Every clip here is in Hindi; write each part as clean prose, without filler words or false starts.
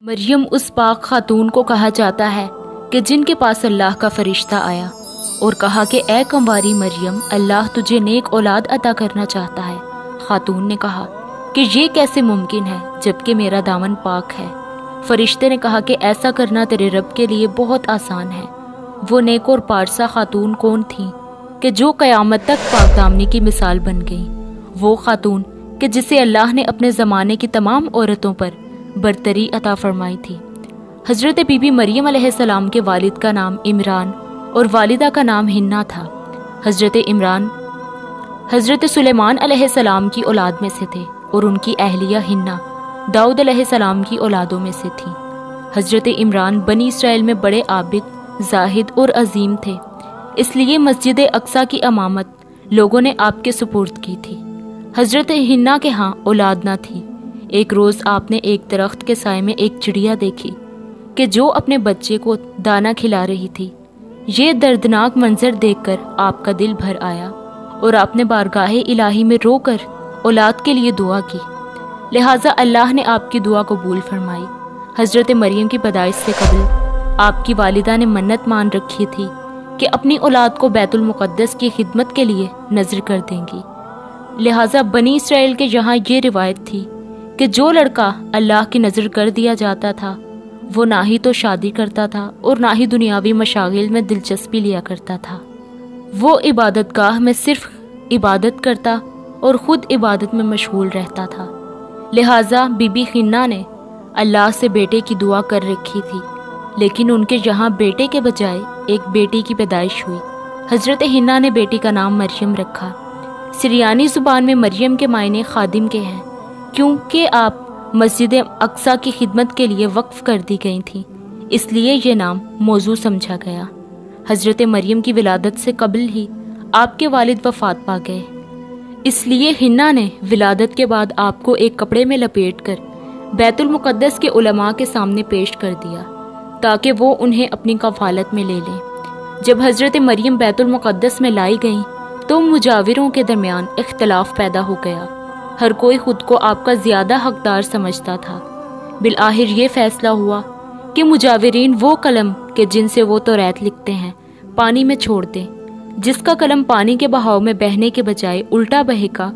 मरियम उस पाक खातून को कहा जाता है कि जिनके पास अल्लाह का फरिश्ता आया और कहा कि ए कंवारी मरियम, अल्लाह तुझे नेक औलाद अता करना चाहता है। खातून ने कहा कि ये कैसे मुमकिन है जबकि मेरा दामन पाक है। फरिश्ते ने कहा कि ऐसा करना तेरे रब के लिए बहुत आसान है। वो नेक और पारसा खातून कौन थी कि जो क़यामत तक पाक दामनी की मिसाल बन गई? वो खातून कि जिसे अल्लाह ने अपने ज़माने की तमाम औरतों पर बरतरी अता फरमाई थी। हज़रत बीबी मरियम अलैहिस्सलाम के वालिद का नाम इमरान और वालिदा का नाम हिन्ना था। हज़रत इमरान हज़रत सुलेमान अलैहिस्सलाम की औलाद में से थे और उनकी अहलिया हिन्ना दाऊद अलैहिस्सलाम की औलादों में से थी। हज़रत इमरान बनी इसराइल में बड़े आबिद, जाहिद और अजीम थे, इसलिए मस्जिद अक्सा की अमामत लोगों ने आपके सुपुर्द की थी। हज़रत हिन्ना के यहाँ औलाद ना थी। एक रोज़ आपने एक दरख्त के साए में एक चिड़िया देखी कि जो अपने बच्चे को दाना खिला रही थी। ये दर्दनाक मंजर देखकर आपका दिल भर आया और आपने बारगाहे इलाही में रोकर औलाद के लिए दुआ की। लिहाजा अल्लाह ने आपकी दुआ कबूल फरमाई। हज़रत मरियम की पैदाइश से कबल आपकी वालिदा ने मन्नत मान रखी थी कि अपनी औलाद को बैतुल मुक़द्दस की खिदमत के लिए नज़र कर देंगी। लिहाजा बनी इसराइल के यहाँ ये रिवायत थी कि जो लड़का अल्लाह की नज़र कर दिया जाता था वो ना ही तो शादी करता था और ना ही दुनियावी मशागिल में दिलचस्पी लिया करता था। वो इबादत गाह में सिर्फ इबादत करता और ख़ुद इबादत में मशगूल रहता था। लिहाजा बीबी हिन्ना ने अल्लाह से बेटे की दुआ कर रखी थी, लेकिन उनके यहाँ बेटे के बजाय एक बेटी की पैदाइश हुई। हज़रत हिन्ना ने बेटी का नाम मरियम रखा। सिरियानी ज़ुबान में मरियम के मायने खादिम के हैं, क्योंकि आप मस्जिद अक्सा की खिदमत के लिए वक्फ कर दी गई थी, इसलिए ये नाम मौजू समझा गया। हज़रत मरियम की विलादत से कबल ही आपके वालिद वफ़ात पा गए, इसलिए हिन्ना ने विलादत के बाद आपको एक कपड़े में लपेट कर बैतुल मुक़द्दस के उलमा के सामने पेश कर दिया ताकि वो उन्हें अपनी कफ़ालत में ले लें। जब हज़रत मरियम बैतुल मुक़द्दस में लाई गईं तो मुजाविरों के दरमियान इख्तलाफ पैदा हो गया। हर कोई खुद को आपका ज़्यादा हकदार समझता था। बिलआखिर ये फैसला हुआ कि मुजाविरीन वो कलम के जिनसे वो तौरात लिखते हैं पानी में छोड़ दें। जिसका कलम पानी के बहाव में बहने के बजाय उल्टा बहेगा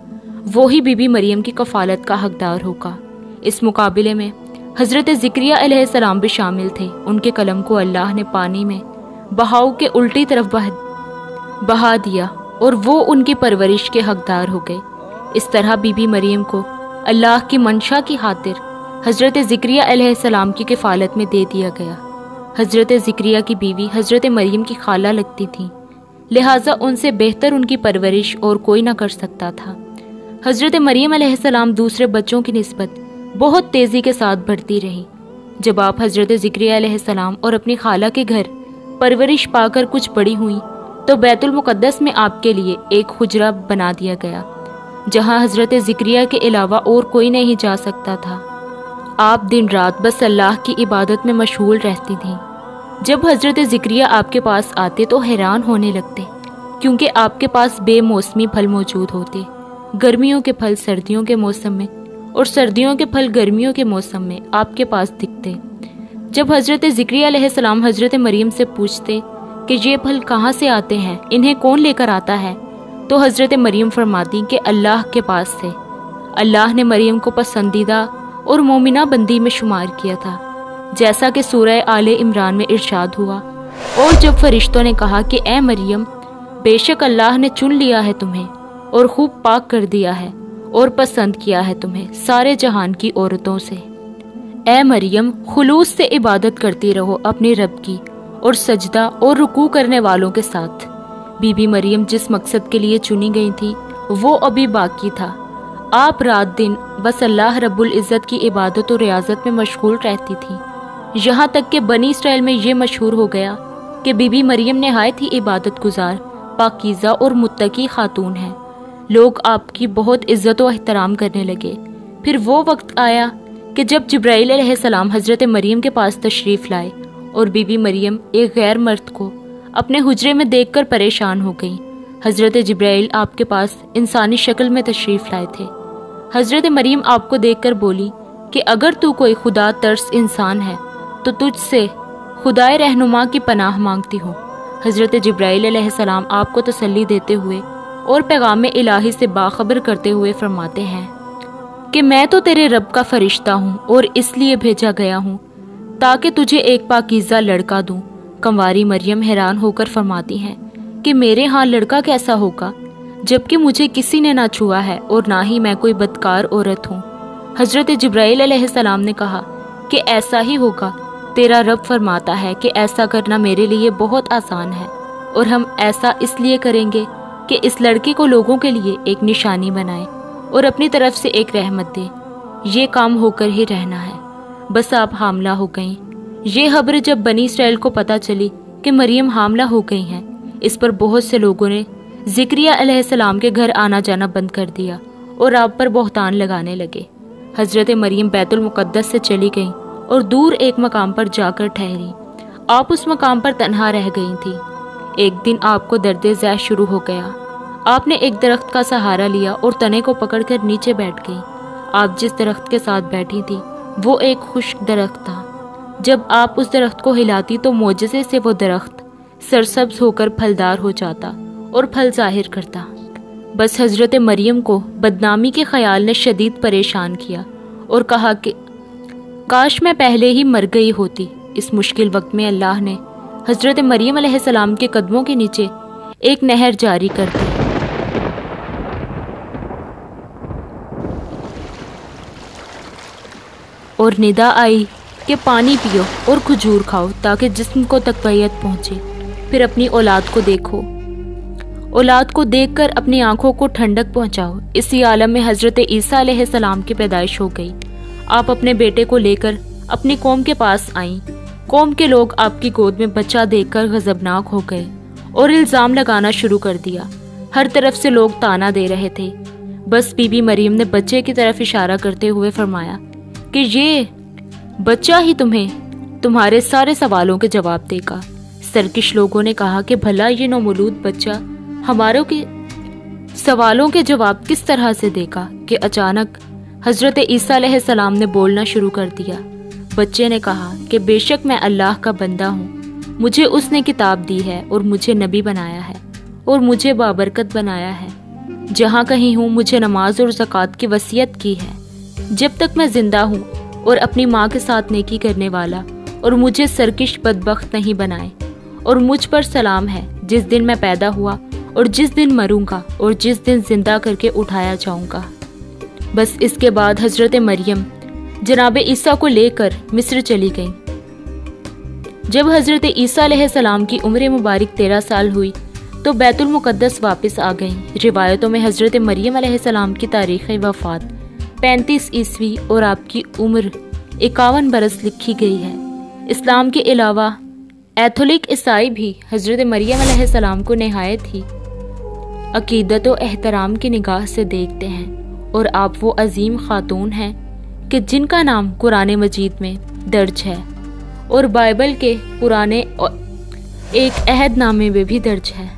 वो ही बीबी मरियम की कफ़ालत का हकदार होगा। इस मुकाबले में हज़रत ज़िक्रिया अलैहिस्सलाम भी शामिल थे। उनके कलम को अल्लाह ने पानी में बहाव के उल्टी तरफ बहा दिया और वो उनकी परवरिश के हकदार हो गए। इस तरह बीबी मरियम को अल्लाह की मंशा की खातिर हज़रत ज़िक्रिया अलैहिस्सलाम की किफ़ालत में दे दिया गया। हज़रत ज़िक्रिया की बीवी हज़रत मरियम की खाला लगती थी, लिहाजा उनसे बेहतर उनकी परवरिश और कोई ना कर सकता था। हज़रत मरियम अलैहिस्सलाम दूसरे बच्चों की निस्बत बहुत तेज़ी के साथ बढ़ती रही। जब आप हज़रत ज़िक्रिया अलैहिस्सलाम और अपनी खाला के घर परवरिश पाकर कुछ बड़ी हुई तो बैतुल मुक़द्दस में आपके लिए एक हुजरा बना दिया गया जहाँ हज़रत ज़िक्रिया के अलावा और कोई नहीं जा सकता था। आप दिन रात बस अल्लाह की इबादत में मशगूल रहती थीं। जब हज़रत ज़िक्रिया आपके पास आते तो हैरान होने लगते, क्योंकि आपके पास बेमौसमी फल मौजूद होते। गर्मियों के फल सर्दियों के मौसम में और सर्दियों के फल गर्मियों के मौसम में आपके पास दिखते। जब हज़रत ज़िक्रिया अलैहिस्सलाम हज़रत मरियम से पूछते कि ये फल कहाँ से आते हैं, इन्हें कौन लेकर आता है, तो हज़रत मरियम फरमाती कि अल्लाह के पास से। अल्लाह ने मरियम को पसंदीदा और मोमिना बंदी में शुमार किया था, जैसा कि सूरह आले इमरान में इरशाद हुआ। और जब फरिश्तों ने कहा कि ए मरियम, बेशक अल्लाह ने चुन लिया है तुम्हें और खूब पाक कर दिया है और पसंद किया है तुम्हें सारे जहान की औरतों से। ए मरियम, खुलूस से इबादत करती रहो अपने रब की और सजदा और रुकू करने वालों के साथ। बीबी मरियम जिस मकसद के लिए चुनी गई थी वो अभी बाकी था। आप रात दिन बस अल्लाह रब्बुल इज़्ज़त की इबादत और रियाजत में मशगूल रहती थी। यहाँ तक कि बनी इसराइल में ये मशहूर हो गया कि बीबी मरियम नहायत ही इबादत गुजार, पाकीज़ा और मुत्तकी खातून है। लोग आपकी बहुत इज़्ज़त व एहतराम करने लगे। फिर वो वक्त आया कि जब जिब्राईल अलैहिस्सलाम हज़रत मरियम के पास तशरीफ़ लाए और बीबी मरियम एक गैर मर्द को अपने हुजरे में देखकर परेशान हो गई। हज़रत जिब्राईल आपके पास इंसानी शक्ल में तशरीफ़ लाए थे। हज़रत मरियम आपको देखकर बोली कि अगर तू कोई खुदा तरस इंसान है तो तुझसे खुदाए रहनुमा की पनाह मांगती हूँ। हज़रत जिब्राईल अलैहिस्सलाम आपको तसल्ली देते हुए और पैगाम इलाही से बाखबर करते हुए फरमाते हैं कि मैं तो तेरे रब का फरिश्ता हूँ और इसलिए भेजा गया हूँ ताकि तुझे एक पाकीज़ा लड़का दूँ। कंवारी मरियम हैरान होकर फरमाती हैं कि मेरे यहाँ लड़का कैसा होगा जबकि मुझे किसी ने ना छुआ है और ना ही मैं कोई बदकार औरत हूँ। हज़रत जिब्राईल अलैहिस्सलाम ने कहा कि ऐसा ही होगा, तेरा रब फरमाता है कि ऐसा करना मेरे लिए बहुत आसान है और हम ऐसा इसलिए करेंगे कि इस लड़के को लोगों के लिए एक निशानी बनाए और अपनी तरफ से एक रहमत दे। ये काम होकर ही रहना है। बस आप हामला हो गईं। ये खबर जब बनी इसराइल को पता चली कि मरियम हामला हो गई हैं, इस पर बहुत से लोगों ने ज़िक्रिया अलैहिस्सलाम के घर आना जाना बंद कर दिया और आप पर बहतान लगाने लगे। हज़रत मरियम बैतुल मुक़द्दस से चली गईं और दूर एक मकाम पर जाकर ठहरी। आप उस मकाम पर तन्हा रह गई थी। एक दिन आपको दर्द ज़ैश शुरू हो गया। आपने एक दरख्त का सहारा लिया और तने को पकड़कर नीचे बैठ गई। आप जिस दरख्त के साथ बैठी थी वो एक खुश्क दरख्त था। जब आप उस दरख्त को हिलाती तो मोजज़े से वो दरख्त सरसब्ज होकर फलदार हो जाता और फल ज़ाहिर करता। बस हज़रत मरियम को बदनामी के ख्याल ने शदीद परेशान किया और कहा कि काश मैं पहले ही मर गई होती। इस मुश्किल वक्त में अल्लाह ने हज़रत मरियम अलैहिस्सलाम के कदमों के नीचे एक नहर जारी कर दी। और निदा आई कि पानी पियो और खजूर खाओ ताकि जिस्म को तकवीयत पहुँचे। फिर अपनी औलाद को देखो, औलाद को देखकर अपनी आंखों को ठंडक पहुँचाओ। इसी आलम में हज़रत ईसा अलैहिस्सलाम की पैदाइश हो गई। आप अपने बेटे को लेकर अपनी कौम के पास आईं। कौम के लोग आपकी गोद में बच्चा देखकर गजबनाक हो गए और इल्ज़ाम लगाना शुरू कर दिया। हर तरफ से लोग ताना दे रहे थे। बस बीबी मरियम ने बच्चे की तरफ इशारा करते हुए फरमाया कि ये बच्चा ही तुम्हारे सारे सवालों के जवाब देगा। सरकिश लोगों ने कहा कि भला ये नौमौलूद बच्चा हमारों के सवालों के जवाब किस तरह से देगा कि अचानक हज़रत ईसा अलैहिस्सलाम ने बोलना शुरू कर दिया। बच्चे ने कहा कि बेशक मैं अल्लाह का बंदा हूँ, मुझे उसने किताब दी है और मुझे नबी बनाया है और मुझे बाबरकत बनाया है। जहाँ कहीं हूँ मुझे नमाज और ज़कात की वसीयत की है जब तक मैं जिंदा हूँ और अपनी माँ के साथ नेकी करने वाला, और मुझे सरकिश बदबख्त नहीं बनाए। और मुझ पर सलाम है जिस दिन मैं पैदा हुआ और जिस दिन मरूंगा और जिस दिन जिंदा करके उठाया जाऊंगा। बस इसके बाद हज़रत मरियम जनाब ईसा को लेकर मिस्र चली गईं। जब हज़रत ईसा अलैहिस्सलाम की उम्र मुबारक 13 साल हुई तो बैतुल मुक़द्दस वापस आ गईं। रिवायतों में हज़रत मरियम अलैहिस्सलाम की तारीख़ वफ़ात 35 ईस्वी और आपकी उम्र 51 बरस लिखी गई है। इस्लाम के अलावा कैथोलिक ईसाई भी हज़रत मरियम अलैहिस्सलाम को नहायत ही अकीदत व एहतराम की निगाह से देखते हैं और आप वो अजीम खातून हैं कि जिनका नाम कुरान मजीद में दर्ज है और बाइबल के पुराने एक अहदनामे में भी दर्ज है।